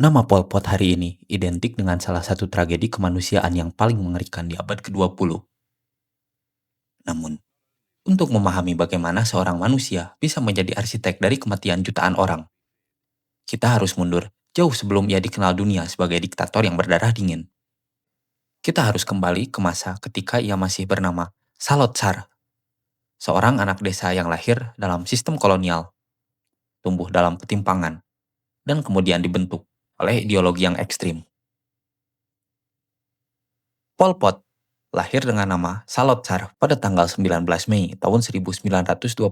Nama Pol Pot hari ini identik dengan salah satu tragedi kemanusiaan yang paling mengerikan di abad ke-20. Namun, untuk memahami bagaimana seorang manusia bisa menjadi arsitek dari kematian jutaan orang, kita harus mundur jauh sebelum ia dikenal dunia sebagai diktator yang berdarah dingin. Kita harus kembali ke masa ketika ia masih bernama Salot Tsar, seorang anak desa yang lahir dalam sistem kolonial, tumbuh dalam ketimpangan, dan kemudian dibentuk oleh ideologi yang ekstrim. Pol Pot lahir dengan nama Salot Tsar pada tanggal 19 Mei tahun 1925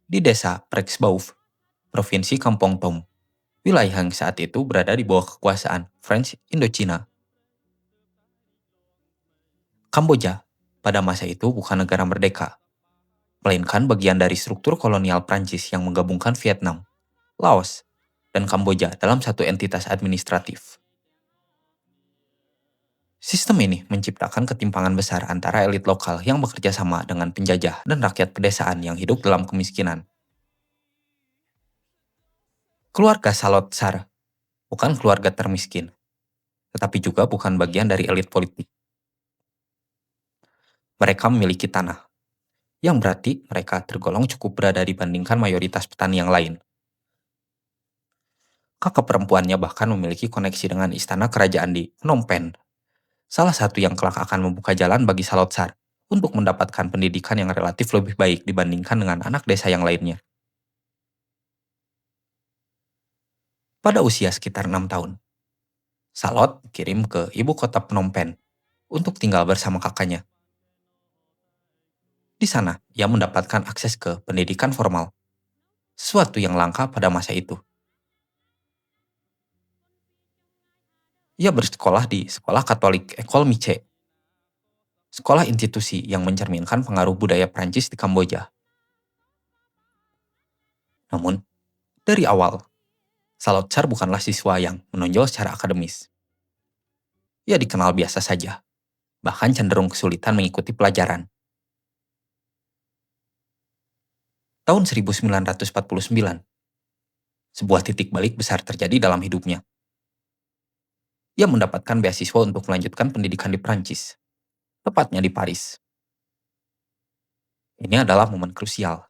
di desa Prexbauv, Provinsi Kampong Tom, wilayah yang saat itu berada di bawah kekuasaan French Indochina. Kamboja pada masa itu bukan negara merdeka, melainkan bagian dari struktur kolonial Prancis yang menggabungkan Vietnam, Laos, dan Kamboja dalam satu entitas administratif. Sistem ini menciptakan ketimpangan besar antara elit lokal yang bekerja sama dengan penjajah dan rakyat pedesaan yang hidup dalam kemiskinan. Keluarga Salot Tsar bukan keluarga termiskin, tetapi juga bukan bagian dari elit politik. Mereka memiliki tanah, yang berarti mereka tergolong cukup berada dibandingkan mayoritas petani yang lain. Kakak perempuannya bahkan memiliki koneksi dengan istana kerajaan di Phnom Penh, salah satu yang kelak akan membuka jalan bagi Salot Tsar untuk mendapatkan pendidikan yang relatif lebih baik dibandingkan dengan anak desa yang lainnya. Pada usia sekitar 6 tahun, Salot dikirim ke ibu kota Phnom Penh untuk tinggal bersama kakaknya. Di sana, ia mendapatkan akses ke pendidikan formal, sesuatu yang langka pada masa itu. Ia bersekolah di Sekolah Katolik École Miche, sekolah institusi yang mencerminkan pengaruh budaya Prancis di Kamboja. Namun, dari awal, Salot Tsar bukanlah siswa yang menonjol secara akademis. Ia dikenal biasa saja, bahkan cenderung kesulitan mengikuti pelajaran. Tahun 1949, sebuah titik balik besar terjadi dalam hidupnya. Ia mendapatkan beasiswa untuk melanjutkan pendidikan di Prancis, tepatnya di Paris. Ini adalah momen krusial,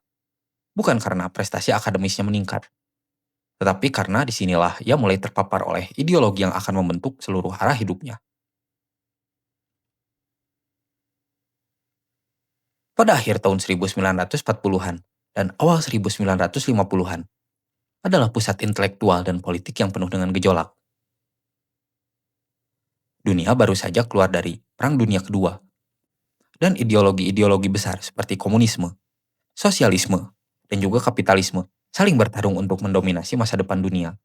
bukan karena prestasi akademisnya meningkat, tetapi karena disinilah ia mulai terpapar oleh ideologi yang akan membentuk seluruh arah hidupnya. Pada akhir tahun 1940-an dan awal 1950-an adalah pusat intelektual dan politik yang penuh dengan gejolak. Dunia baru saja keluar dari Perang Dunia Kedua, dan ideologi-ideologi besar seperti komunisme, sosialisme, dan juga kapitalisme saling bertarung untuk mendominasi masa depan dunia.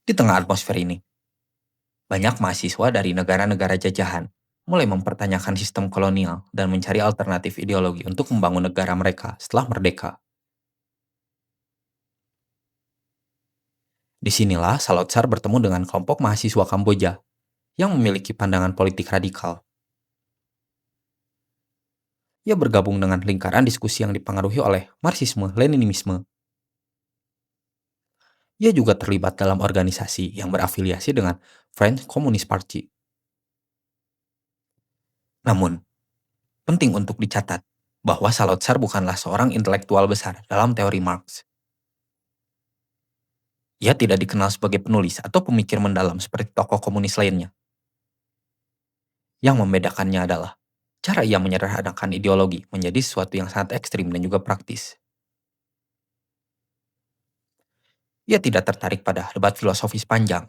Di tengah atmosfer ini, banyak mahasiswa dari negara-negara jajahan mulai mempertanyakan sistem kolonial dan mencari alternatif ideologi untuk membangun negara mereka setelah merdeka. Disinilah Salot Tsar bertemu dengan kelompok mahasiswa Kamboja yang memiliki pandangan politik radikal. Ia bergabung dengan lingkaran diskusi yang dipengaruhi oleh Marxisme-Leninisme. Ia juga terlibat dalam organisasi yang berafiliasi dengan French Communist Party. Namun, penting untuk dicatat bahwa Salot Tsar bukanlah seorang intelektual besar dalam teori Marx. Ia tidak dikenal sebagai penulis atau pemikir mendalam seperti tokoh komunis lainnya. Yang membedakannya adalah cara ia menyederhanakan ideologi menjadi sesuatu yang sangat ekstrim dan juga praktis. Ia tidak tertarik pada debat filosofis panjang,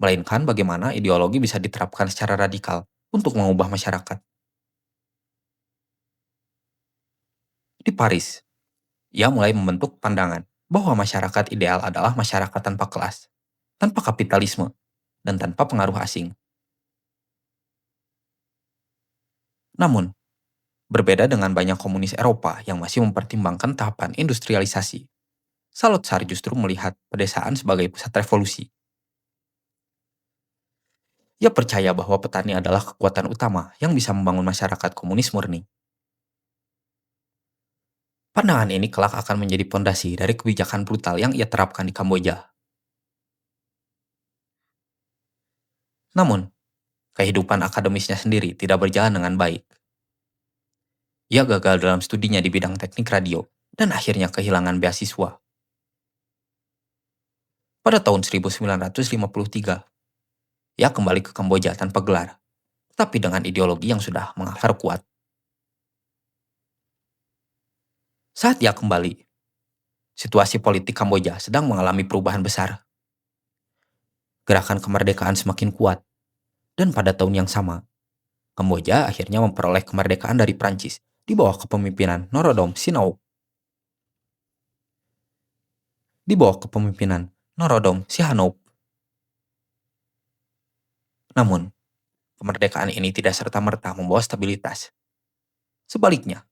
melainkan bagaimana ideologi bisa diterapkan secara radikal untuk mengubah masyarakat. Di Paris, ia mulai membentuk pandangan bahwa masyarakat ideal adalah masyarakat tanpa kelas, tanpa kapitalisme, dan tanpa pengaruh asing. Namun, berbeda dengan banyak komunis Eropa yang masih mempertimbangkan tahapan industrialisasi, Salot Tsar justru melihat pedesaan sebagai pusat revolusi. Ia percaya bahwa petani adalah kekuatan utama yang bisa membangun masyarakat komunis murni. Pandangan ini kelak akan menjadi pondasi dari kebijakan brutal yang ia terapkan di Kamboja. Namun, kehidupan akademisnya sendiri tidak berjalan dengan baik. Ia gagal dalam studinya di bidang teknik radio dan akhirnya kehilangan beasiswa. Pada tahun 1953, ia kembali ke Kamboja tanpa gelar, tapi dengan ideologi yang sudah mengakar kuat. Saat ia kembali, situasi politik Kamboja sedang mengalami perubahan besar. Gerakan kemerdekaan semakin kuat, dan pada tahun yang sama, Kamboja akhirnya memperoleh kemerdekaan dari Prancis di bawah kepemimpinan Norodom Sihanouk. Di bawah kepemimpinan Norodom Sihanouk. Namun, kemerdekaan ini tidak serta-merta membawa stabilitas. Sebaliknya,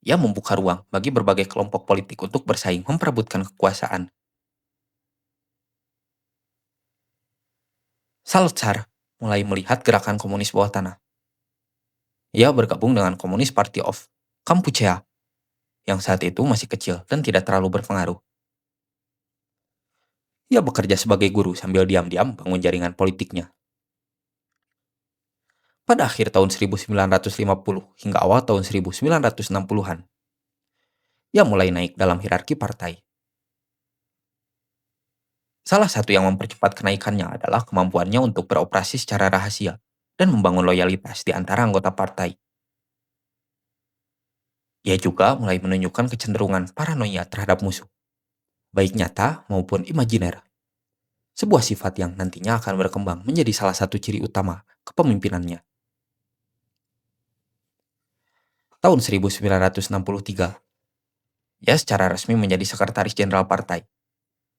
ia membuka ruang bagi berbagai kelompok politik untuk bersaing memperebutkan kekuasaan. Salazar mulai melihat gerakan komunis bawah tanah. Ia bergabung dengan Communist Party of Kampuchea yang saat itu masih kecil dan tidak terlalu berpengaruh. Ia bekerja sebagai guru sambil diam-diam bangun jaringan politiknya. Pada akhir tahun 1950 hingga awal tahun 1960-an, ia mulai naik dalam hierarki partai. Salah satu yang mempercepat kenaikannya adalah kemampuannya untuk beroperasi secara rahasia dan membangun loyalitas di antara anggota partai. Ia juga mulai menunjukkan kecenderungan paranoia terhadap musuh, baik nyata maupun imajiner. Sebuah sifat yang nantinya akan berkembang menjadi salah satu ciri utama kepemimpinannya. Tahun 1963, ia secara resmi menjadi sekretaris jenderal partai,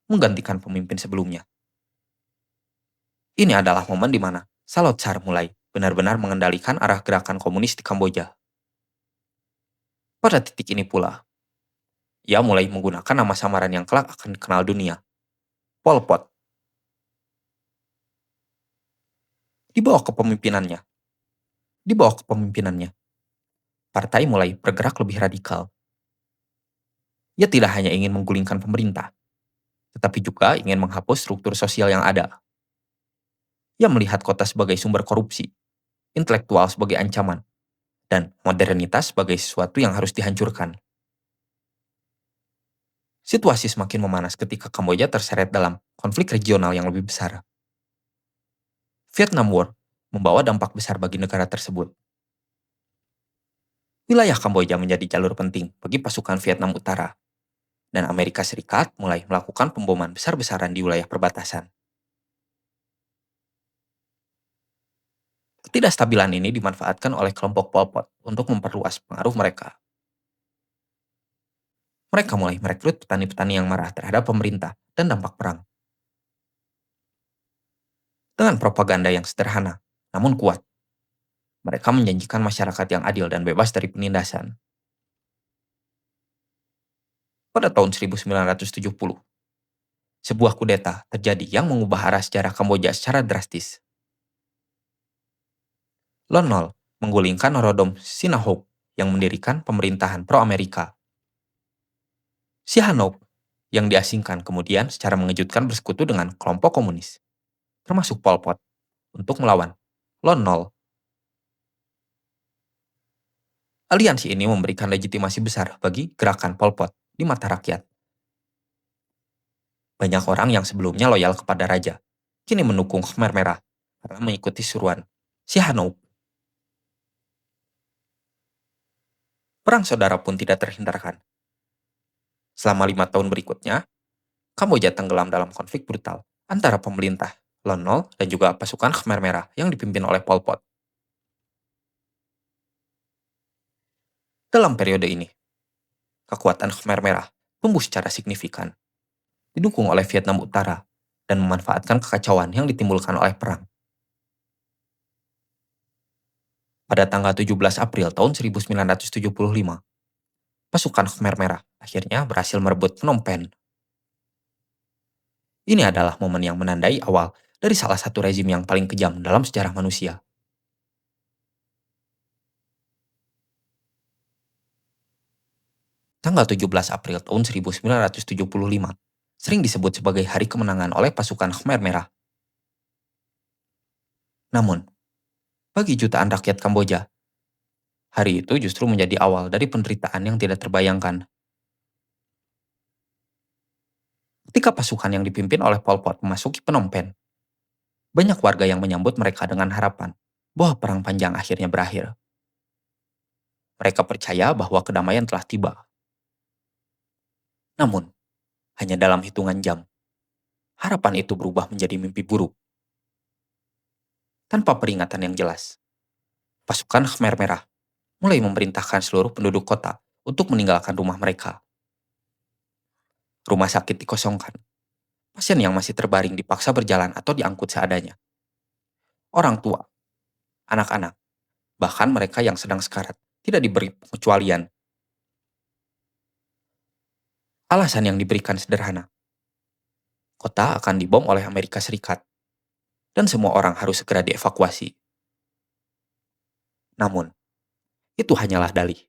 menggantikan pemimpin sebelumnya. Ini adalah momen di mana Salazar mulai benar-benar mengendalikan arah gerakan komunis di Kamboja. Pada titik ini pula, ia mulai menggunakan nama samaran yang kelak akan dikenal dunia, Pol Pot. Di bawah kepemimpinannya, di bawah kepemimpinan partai mulai bergerak lebih radikal. Ia tidak hanya ingin menggulingkan pemerintah, tetapi juga ingin menghapus struktur sosial yang ada. Ia melihat kota sebagai sumber korupsi, intelektual sebagai ancaman, dan modernitas sebagai sesuatu yang harus dihancurkan. Situasi semakin memanas ketika Kamboja terseret dalam konflik regional yang lebih besar. Vietnam War membawa dampak besar bagi negara tersebut. Wilayah Kamboja menjadi jalur penting bagi pasukan Vietnam Utara, dan Amerika Serikat mulai melakukan pemboman besar-besaran di wilayah perbatasan. Ketidakstabilan ini dimanfaatkan oleh kelompok Pol Pot untuk memperluas pengaruh mereka. Mereka mulai merekrut petani-petani yang marah terhadap pemerintah dan dampak perang. Dengan propaganda yang sederhana, namun kuat, mereka menjanjikan masyarakat yang adil dan bebas dari penindasan. Pada tahun 1970, sebuah kudeta terjadi yang mengubah arah sejarah Kamboja secara drastis. Lon Nol menggulingkan Norodom Sihanouk yang mendirikan pemerintahan pro-Amerika. Sihanouk yang diasingkan kemudian secara mengejutkan bersekutu dengan kelompok komunis, termasuk Pol Pot, untuk melawan Lon Nol. Aliansi ini memberikan legitimasi besar bagi gerakan Pol Pot di mata rakyat. Banyak orang yang sebelumnya loyal kepada raja, kini mendukung Khmer Merah karena mengikuti suruhan Sihanouk. Perang saudara pun tidak terhindarkan. Selama 5 tahun berikutnya, Kamboja tenggelam dalam konflik brutal antara pemerintah Lon Nol dan juga pasukan Khmer Merah yang dipimpin oleh Pol Pot. Dalam periode ini, kekuatan Khmer Merah tumbuh secara signifikan, didukung oleh Vietnam Utara dan memanfaatkan kekacauan yang ditimbulkan oleh perang. Pada tanggal 17 April tahun 1975, pasukan Khmer Merah akhirnya berhasil merebut Phnom Penh. Ini adalah momen yang menandai awal dari salah satu rezim yang paling kejam dalam sejarah manusia. Tanggal 17 April tahun 1975 sering disebut sebagai hari kemenangan oleh pasukan Khmer Merah. Namun, bagi jutaan rakyat Kamboja, hari itu justru menjadi awal dari penderitaan yang tidak terbayangkan. Ketika pasukan yang dipimpin oleh Pol Pot memasuki Phnom Penh, banyak warga yang menyambut mereka dengan harapan bahwa perang panjang akhirnya berakhir. Mereka percaya bahwa kedamaian telah tiba. Namun, hanya dalam hitungan jam, harapan itu berubah menjadi mimpi buruk. Tanpa peringatan yang jelas, pasukan Khmer Merah mulai memerintahkan seluruh penduduk kota untuk meninggalkan rumah mereka. Rumah sakit dikosongkan. Pasien yang masih terbaring dipaksa berjalan atau diangkut seadanya. Orang tua, anak-anak, bahkan mereka yang sedang sekarat tidak diberi pengecualian. Alasan yang diberikan sederhana. Kota akan dibom oleh Amerika Serikat dan semua orang harus segera dievakuasi. Namun, itu hanyalah dalih.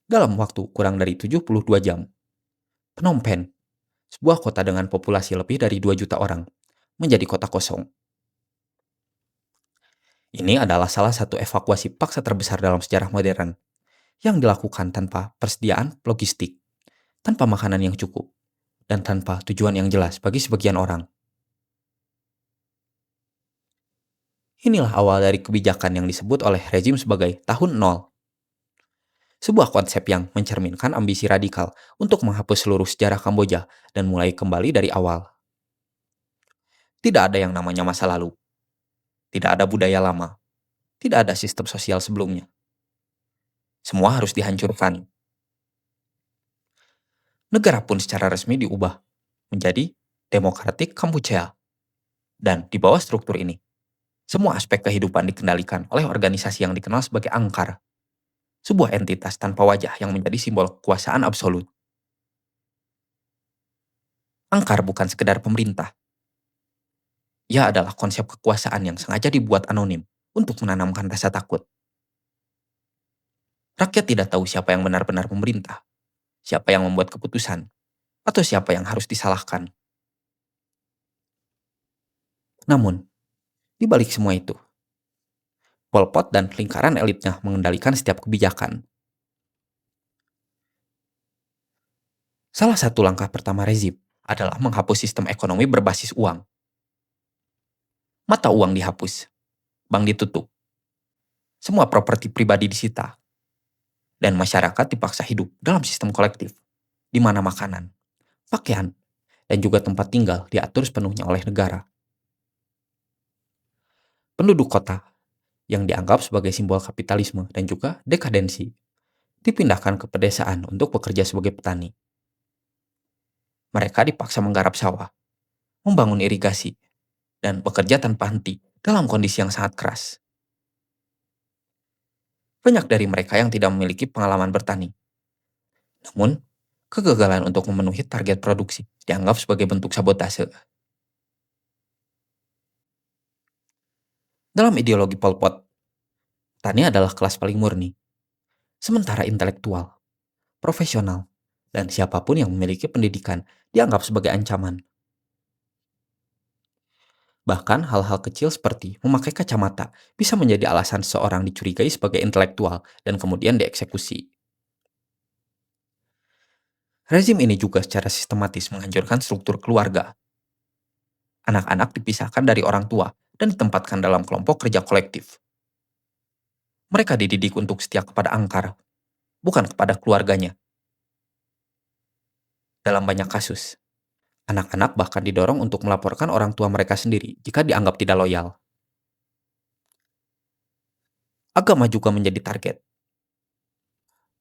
Dalam waktu kurang dari 72 jam, Phnom Penh, sebuah kota dengan populasi lebih dari 2 juta orang, menjadi kota kosong. Ini adalah salah satu evakuasi paksa terbesar dalam sejarah modern, yang dilakukan tanpa persediaan logistik, tanpa makanan yang cukup, dan tanpa tujuan yang jelas bagi sebagian orang. Inilah awal dari kebijakan yang disebut oleh rezim sebagai tahun nol. Sebuah konsep yang mencerminkan ambisi radikal untuk menghapus seluruh sejarah Kamboja dan mulai kembali dari awal. Tidak ada yang namanya masa lalu. Tidak ada budaya lama. Tidak ada sistem sosial sebelumnya. Semua harus dihancurkan. Negara pun secara resmi diubah menjadi Demokratik Kampuchea. Dan di bawah struktur ini, semua aspek kehidupan dikendalikan oleh organisasi yang dikenal sebagai Angkar. Sebuah entitas tanpa wajah yang menjadi simbol kekuasaan absolut. Angkar bukan sekedar pemerintah. Ia adalah konsep kekuasaan yang sengaja dibuat anonim untuk menanamkan rasa takut. Rakyat tidak tahu siapa yang benar-benar memerintah, siapa yang membuat keputusan, atau siapa yang harus disalahkan. Namun, di balik semua itu, Pol Pot dan lingkaran elitnya mengendalikan setiap kebijakan. Salah satu langkah pertama rezim adalah menghapus sistem ekonomi berbasis uang. Mata uang dihapus, bank ditutup, semua properti pribadi disita, dan masyarakat dipaksa hidup dalam sistem kolektif, di mana makanan, pakaian, dan juga tempat tinggal diatur sepenuhnya oleh negara. Penduduk kota, yang dianggap sebagai simbol kapitalisme dan juga dekadensi, dipindahkan ke pedesaan untuk bekerja sebagai petani. Mereka dipaksa menggarap sawah, membangun irigasi, dan bekerja tanpa henti dalam kondisi yang sangat keras. Banyak dari mereka yang tidak memiliki pengalaman bertani. Namun, kegagalan untuk memenuhi target produksi dianggap sebagai bentuk sabotase. Dalam ideologi Pol Pot, tani adalah kelas paling murni. Sementara intelektual, profesional, dan siapapun yang memiliki pendidikan dianggap sebagai ancaman. Bahkan hal-hal kecil seperti memakai kacamata bisa menjadi alasan seseorang dicurigai sebagai intelektual dan kemudian dieksekusi. Rezim ini juga secara sistematis menghancurkan struktur keluarga. Anak-anak dipisahkan dari orang tua dan ditempatkan dalam kelompok kerja kolektif. Mereka dididik untuk setia kepada Angkar, bukan kepada keluarganya. Dalam banyak kasus, anak-anak bahkan didorong untuk melaporkan orang tua mereka sendiri jika dianggap tidak loyal. Agama juga menjadi target.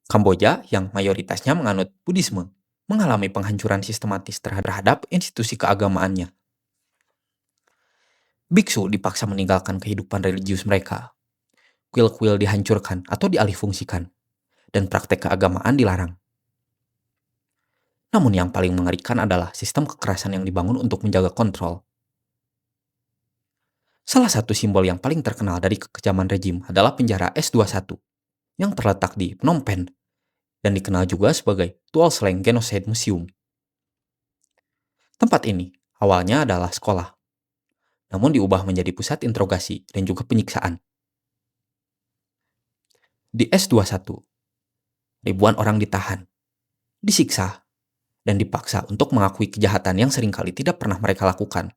Kamboja, yang mayoritasnya menganut Buddhisme, mengalami penghancuran sistematis terhadap institusi keagamaannya. Biksu dipaksa meninggalkan kehidupan religius mereka. Kuil-kuil dihancurkan atau dialihfungsikan, dan praktek keagamaan dilarang. Namun yang paling mengerikan adalah sistem kekerasan yang dibangun untuk menjaga kontrol. Salah satu simbol yang paling terkenal dari kekejaman rejim adalah penjara S21 yang terletak di Phnom Penh, dan dikenal juga sebagai Tuolsleng Genocide Museum. Tempat ini awalnya adalah sekolah, namun diubah menjadi pusat interogasi dan juga penyiksaan. Di S21, ribuan orang ditahan, disiksa, dan dipaksa untuk mengakui kejahatan yang seringkali tidak pernah mereka lakukan.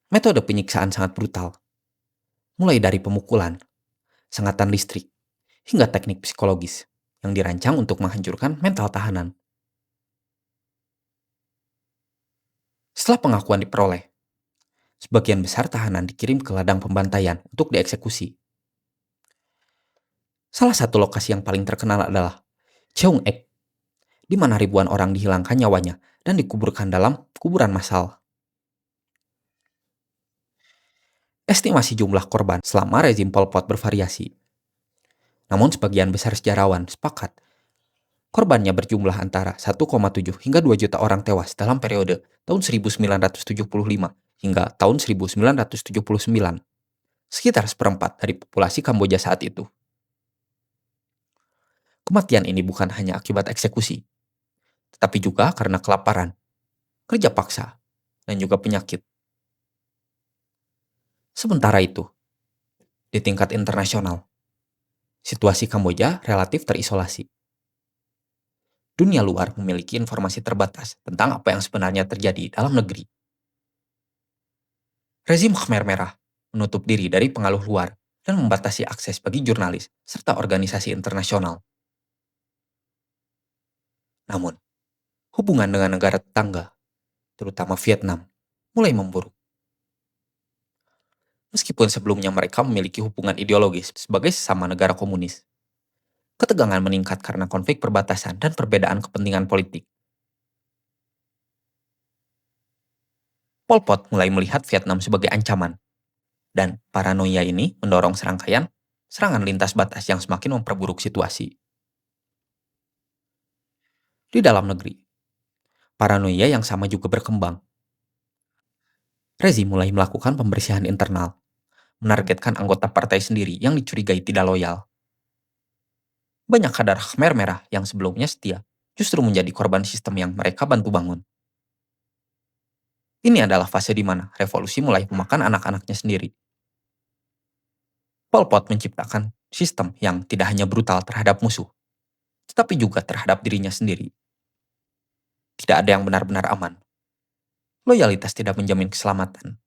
Metode penyiksaan sangat brutal, mulai dari pemukulan, sengatan listrik, hingga teknik psikologis yang dirancang untuk menghancurkan mental tahanan. Setelah pengakuan diperoleh, sebagian besar tahanan dikirim ke ladang pembantaian untuk dieksekusi. Salah satu lokasi yang paling terkenal adalah Cheong-ek, di mana ribuan orang dihilangkan nyawanya dan dikuburkan dalam kuburan massal. Estimasi jumlah korban selama rezim Pol Pot bervariasi. Namun sebagian besar sejarawan sepakat korbannya berjumlah antara 1,7 hingga 2 juta orang tewas dalam periode tahun 1975 hingga tahun 1979, sekitar seperempat dari populasi Kamboja saat itu. Kematian ini bukan hanya akibat eksekusi, tetapi juga karena kelaparan, kerja paksa, dan juga penyakit. Sementara itu, di tingkat internasional, situasi Kamboja relatif terisolasi. Dunia luar memiliki informasi terbatas tentang apa yang sebenarnya terjadi dalam negeri. Rezim Khmer Merah menutup diri dari pengaruh luar dan membatasi akses bagi jurnalis serta organisasi internasional. Namun, hubungan dengan negara tetangga, terutama Vietnam, mulai memburuk. Meskipun sebelumnya mereka memiliki hubungan ideologis sebagai sesama negara komunis, ketegangan meningkat karena konflik perbatasan dan perbedaan kepentingan politik. Pol Pot mulai melihat Vietnam sebagai ancaman, dan paranoia ini mendorong serangkaian serangan lintas batas yang semakin memperburuk situasi. Di dalam negeri, paranoia yang sama juga berkembang. Rezim mulai melakukan pembersihan internal, menargetkan anggota partai sendiri yang dicurigai tidak loyal. Banyak kadar Khmer Merah yang sebelumnya setia justru menjadi korban sistem yang mereka bantu bangun. Ini adalah fase di mana revolusi mulai memakan anak-anaknya sendiri. Pol Pot menciptakan sistem yang tidak hanya brutal terhadap musuh, tetapi juga terhadap dirinya sendiri. Tidak ada yang benar-benar aman. Loyalitas tidak menjamin keselamatan.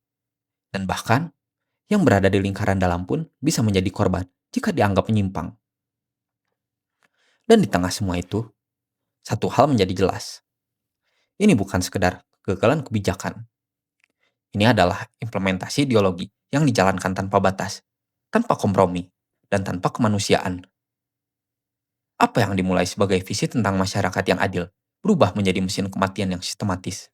Dan bahkan, yang berada di lingkaran dalam pun bisa menjadi korban jika dianggap menyimpang. Dan di tengah semua itu, satu hal menjadi jelas. Ini bukan sekedar kegagalan kebijakan. Ini adalah implementasi ideologi yang dijalankan tanpa batas, tanpa kompromi, dan tanpa kemanusiaan. Apa yang dimulai sebagai visi tentang masyarakat yang adil berubah menjadi mesin kematian yang sistematis.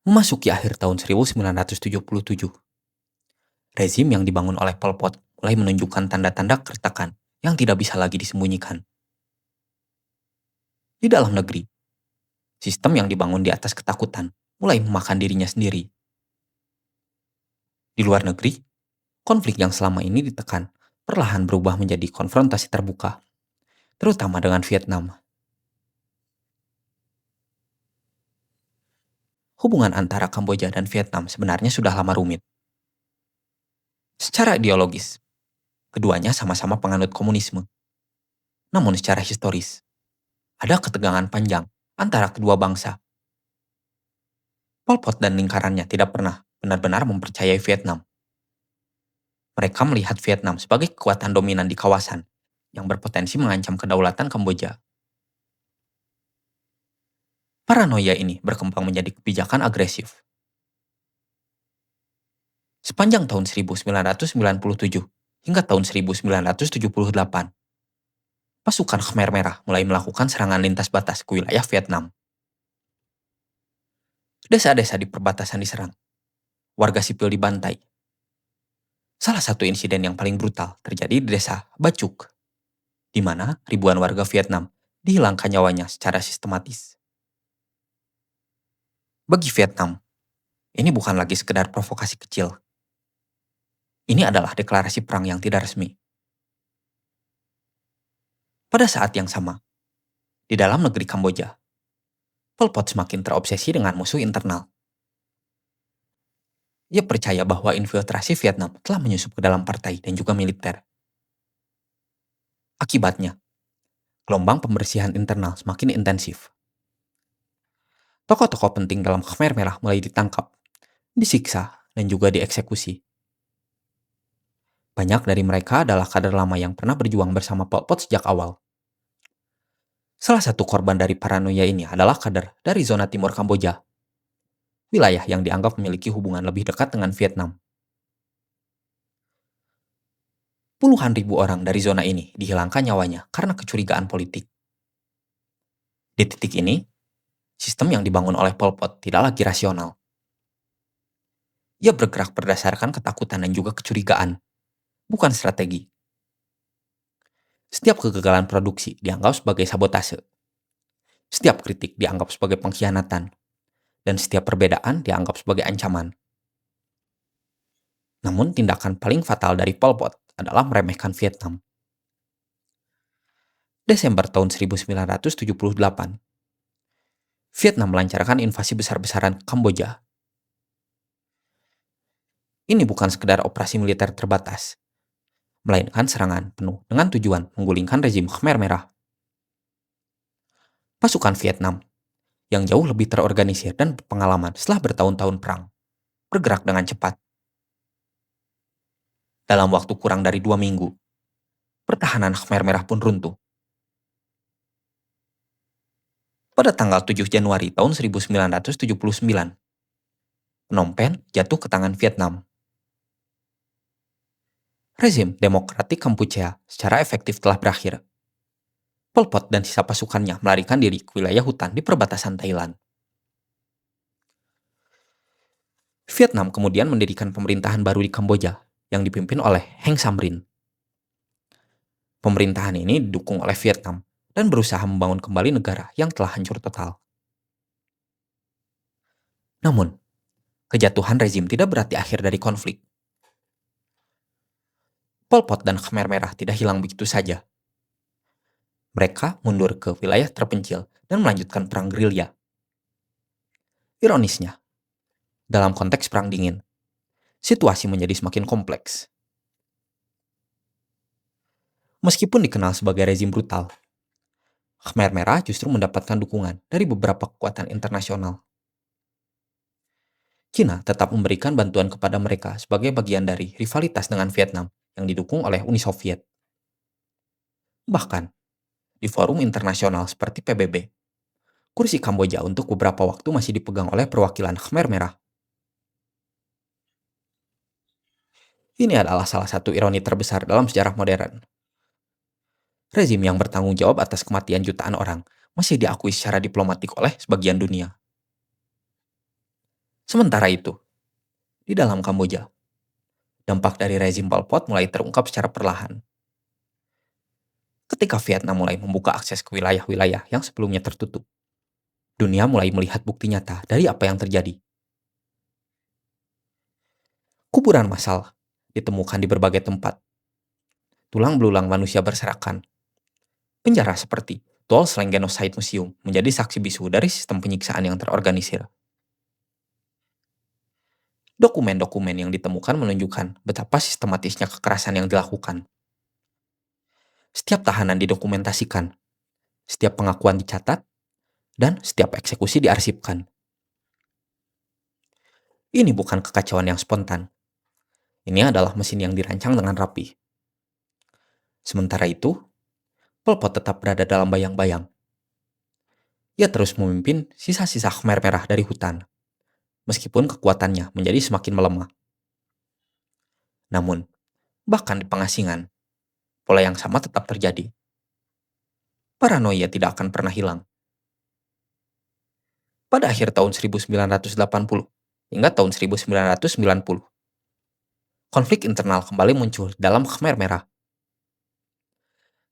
Memasuki akhir tahun 1977, rezim yang dibangun oleh Pol Pot mulai menunjukkan tanda-tanda keretakan yang tidak bisa lagi disembunyikan. Di dalam negeri, sistem yang dibangun di atas ketakutan mulai memakan dirinya sendiri. Di luar negeri, konflik yang selama ini ditekan perlahan berubah menjadi konfrontasi terbuka, terutama dengan Vietnam. Hubungan antara Kamboja dan Vietnam sebenarnya sudah lama rumit. Secara ideologis, keduanya sama-sama penganut komunisme. Namun secara historis, ada ketegangan panjang antara kedua bangsa. Pol Pot dan lingkarannya tidak pernah benar-benar mempercayai Vietnam. Mereka melihat Vietnam sebagai kekuatan dominan di kawasan yang berpotensi mengancam kedaulatan Kamboja. Paranoia ini berkembang menjadi kebijakan agresif. Sepanjang tahun 1997 hingga tahun 1978, pasukan Khmer Merah mulai melakukan serangan lintas batas ke wilayah Vietnam. Desa-desa di perbatasan diserang, warga sipil dibantai. Salah satu insiden yang paling brutal terjadi di desa Bacuk, di mana ribuan warga Vietnam dihilangkan nyawanya secara sistematis. Bagi Vietnam, Ini bukan lagi sekedar provokasi kecil. Ini adalah deklarasi perang yang tidak resmi. Pada saat yang sama, di dalam negeri Kamboja, Pol Pot semakin terobsesi dengan musuh internal. Ia percaya bahwa infiltrasi Vietnam telah menyusup ke dalam partai dan juga militer. Akibatnya, gelombang pembersihan internal semakin intensif. Tokoh-tokoh penting dalam Khmer Merah mulai ditangkap, disiksa, dan juga dieksekusi. Banyak dari mereka adalah kader lama yang pernah berjuang bersama Pol Pot sejak awal. Salah satu korban dari paranoia ini adalah kader dari zona timur Kamboja, wilayah yang dianggap memiliki hubungan lebih dekat dengan Vietnam. Puluhan ribu orang dari zona ini dihilangkan nyawanya karena kecurigaan politik. Di titik ini, sistem yang dibangun oleh Pol Pot tidak lagi rasional. Ia bergerak berdasarkan ketakutan dan juga kecurigaan, bukan strategi. Setiap kegagalan produksi dianggap sebagai sabotase. Setiap kritik dianggap sebagai pengkhianatan. Dan setiap perbedaan dianggap sebagai ancaman. Namun tindakan paling fatal dari Pol Pot adalah meremehkan Vietnam. Desember tahun 1978, Vietnam melancarkan invasi besar-besaran ke Kamboja. Ini bukan sekedar operasi militer terbatas, melainkan serangan penuh dengan tujuan menggulingkan rezim Khmer Merah. Pasukan Vietnam, yang jauh lebih terorganisir dan berpengalaman setelah bertahun-tahun perang, bergerak dengan cepat. Dalam waktu kurang dari 2 minggu, pertahanan Khmer Merah pun runtuh. Pada tanggal 7 Januari tahun 1979, Phnom Penh jatuh ke tangan Vietnam. Rezim Demokratik Kampuchea secara efektif telah berakhir. Pol Pot dan sisa pasukannya melarikan diri ke wilayah hutan di perbatasan Thailand. Vietnam kemudian mendirikan pemerintahan baru di Kamboja yang dipimpin oleh Heng Samrin. Pemerintahan ini didukung oleh Vietnam dan berusaha membangun kembali negara yang telah hancur total. Namun, kejatuhan rezim tidak berarti akhir dari konflik. Pol Pot dan Khmer Merah tidak hilang begitu saja. Mereka mundur ke wilayah terpencil dan melanjutkan perang gerilya. Ironisnya, dalam konteks perang dingin, situasi menjadi semakin kompleks. Meskipun dikenal sebagai rezim brutal, Khmer Merah justru mendapatkan dukungan dari beberapa kekuatan internasional. China tetap memberikan bantuan kepada mereka sebagai bagian dari rivalitas dengan Vietnam yang didukung oleh Uni Soviet. Bahkan, di forum internasional seperti PBB, kursi Kamboja untuk beberapa waktu masih dipegang oleh perwakilan Khmer Merah. Ini adalah salah satu ironi terbesar dalam sejarah modern. Rezim yang bertanggung jawab atas kematian jutaan orang masih diakui secara diplomatik oleh sebagian dunia. Sementara itu, di dalam Kamboja, dampak dari rezim Pol Pot mulai terungkap secara perlahan. Ketika Vietnam mulai membuka akses ke wilayah-wilayah yang sebelumnya tertutup, dunia mulai melihat bukti nyata dari apa yang terjadi. Kuburan massal ditemukan di berbagai tempat. Tulang belulang manusia berserakan. Penjara seperti Tuol Sleng Genocide Museum menjadi saksi bisu dari sistem penyiksaan yang terorganisir. Dokumen-dokumen yang ditemukan menunjukkan betapa sistematisnya kekerasan yang dilakukan. Setiap tahanan didokumentasikan, setiap pengakuan dicatat, dan setiap eksekusi diarsipkan. Ini bukan kekacauan yang spontan. Ini adalah mesin yang dirancang dengan rapi. Sementara itu, Pol Pot tetap berada dalam bayang-bayang. Ia terus memimpin sisa-sisa Khmer Merah dari hutan, meskipun kekuatannya menjadi semakin melemah. Namun, bahkan di pengasingan, pola yang sama tetap terjadi. Paranoia tidak akan pernah hilang. Pada akhir tahun 1980 hingga tahun 1990, konflik internal kembali muncul dalam Khmer Merah.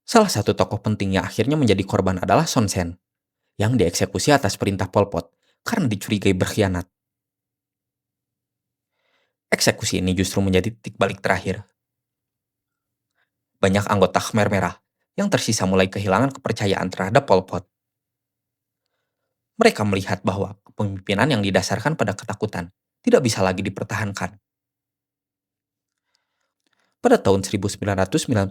Salah satu tokoh penting yang akhirnya menjadi korban adalah Son Sen, yang dieksekusi atas perintah Pol Pot karena dicurigai berkhianat. Eksekusi ini justru menjadi titik balik terakhir. Banyak anggota Khmer Merah yang tersisa mulai kehilangan kepercayaan terhadap Pol Pot. Mereka melihat bahwa kepemimpinan yang didasarkan pada ketakutan tidak bisa lagi dipertahankan. Pada tahun 1997,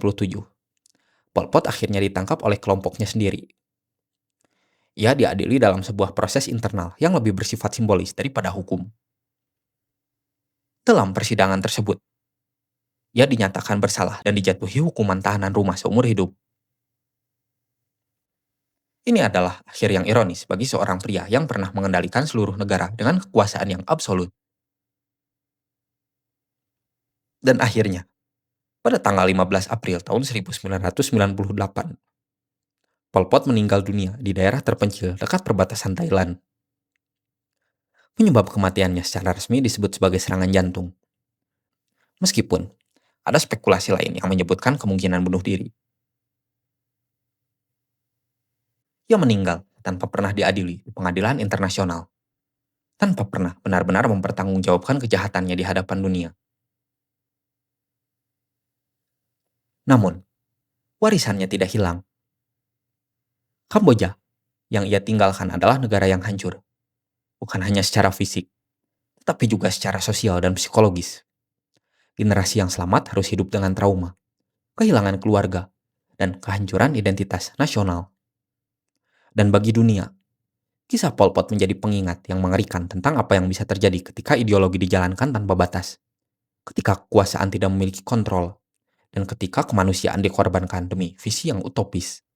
Pol Pot akhirnya ditangkap oleh kelompoknya sendiri. Ia diadili dalam sebuah proses internal yang lebih bersifat simbolis daripada hukum. Dalam persidangan tersebut, ia dinyatakan bersalah dan dijatuhi hukuman tahanan rumah seumur hidup. Ini adalah akhir yang ironis bagi seorang pria yang pernah mengendalikan seluruh negara dengan kekuasaan yang absolut. Dan akhirnya, pada tanggal 15 April tahun 1998, Pol Pot meninggal dunia di daerah terpencil dekat perbatasan Thailand. Penyebab kematiannya secara resmi disebut sebagai serangan jantung. Meskipun, ada spekulasi lain yang menyebutkan kemungkinan bunuh diri. Ia meninggal tanpa pernah diadili di pengadilan internasional, tanpa pernah benar-benar mempertanggungjawabkan kejahatannya di hadapan dunia. Namun, warisannya tidak hilang. Kamboja yang ia tinggalkan adalah negara yang hancur, bukan hanya secara fisik, tetapi juga secara sosial dan psikologis. Generasi yang selamat harus hidup dengan trauma, kehilangan keluarga, dan kehancuran identitas nasional. Dan bagi dunia, kisah Pol Pot menjadi pengingat yang mengerikan tentang apa yang bisa terjadi ketika ideologi dijalankan tanpa batas, ketika kekuasaan tidak memiliki kontrol, dan ketika kemanusiaan dikorbankan demi visi yang utopis.